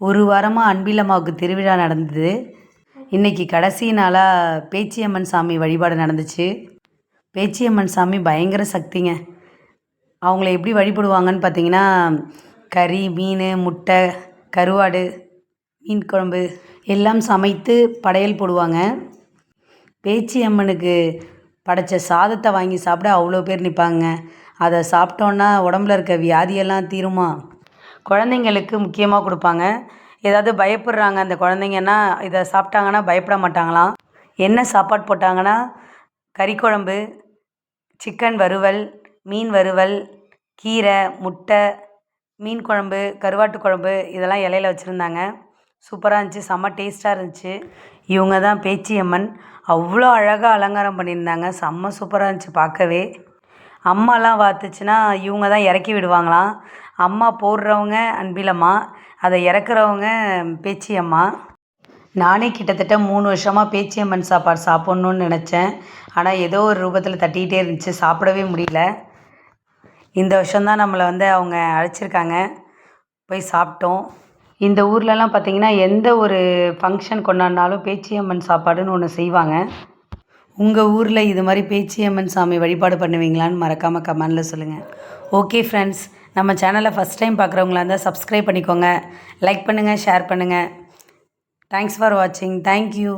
ஒரு வாரமாக அன்பிலம்மாவுக்கு திருவிழா நடந்தது. இன்றைக்கி கடைசி நாளாக பேச்சியம்மன் சாமி வழிபாடு நடந்துச்சு. பேச்சியம்மன் சாமி பயங்கர சக்திங்க. அவங்கள எப்படி வழிபடுவாங்கன்னு பார்த்தீங்கன்னா, கறி, மீன், முட்டை, கருவாடு, மீன் குழம்பு எல்லாம் சமைத்து படையல் போடுவாங்க. பேச்சியம்மனுக்கு படைத்த சாதத்தை வாங்கி சாப்பிட அவ்வளோ பேர் நிற்பாங்க. அதை சாப்பிட்டோன்னா உடம்புல இருக்க வியாதியெல்லாம் தீருமா. குழந்தைங்களுக்கு முக்கியமாக கொடுப்பாங்க. ஏதாவது பயப்படுறாங்க அந்த குழந்தைங்கன்னா இதை சாப்பிட்டாங்கன்னா பயப்பட மாட்டாங்களாம். என்ன சாப்பாடு போட்டாங்கன்னா கறி குழம்பு, சிக்கன் வறுவல், மீன் வறுவல், கீரை, முட்டை, மீன் குழம்பு, கருவாட்டு குழம்பு இதெல்லாம் இலையில வச்சுருந்தாங்க. சூப்பராக இருந்துச்சு, செம்ம டேஸ்ட்டாக இருந்துச்சு. இவங்க தான் பேச்சியம்மன். அவ்வளோ அழகாக அலங்காரம் பண்ணியிருந்தாங்க. செம்ம சூப்பராக இருந்துச்சு பார்க்கவே. அம்மாலாம் பார்த்துச்சுன்னா இவங்க தான் இறக்கி விடுவாங்களாம். அம்மா போடுறவங்க அன்பிலம்மா, அதை இறக்குறவங்க பேச்சியம்மா. நானே கிட்டத்தட்ட 3 வருஷமாக பேச்சியம்மன் சாப்பாடு சாப்பிட்ணுன்னு நினச்சேன். ஆனால் ஏதோ ஒரு ரூபத்தில் தட்டிக்கிட்டே இருந்துச்சு, சாப்பிடவே முடியல. இந்த வருஷம்தான் நம்மளை அவங்க அழைச்சிருக்காங்க, போய் சாப்பிட்டோம். இந்த ஊர்லலாம் பார்த்திங்கன்னா எந்த ஒரு ஃபங்க்ஷன் கொண்டாடினாலும் பேச்சியம்மன் சாப்பாடுன்னு ஒன்று செய்வாங்க. உங்கள் ஊரில் இது மாதிரி பேச்சியம்மன் சாமி வழிபாடு பண்ணுவீங்களான்னு மறக்காமல் கமெண்டில் சொல்லுங்கள். ஓகே ஃப்ரெண்ட்ஸ், நம்ம சேனலை ஃபஸ்ட் டைம் பார்க்குறவங்களா இருந்தால் சப்ஸ்கிரைப் பண்ணிக்கோங்க, லைக் பண்ணுங்கள், ஷேர் பண்ணுங்கள். தேங்க்ஸ் ஃபார் வாட்சிங். தேங்க்யூ.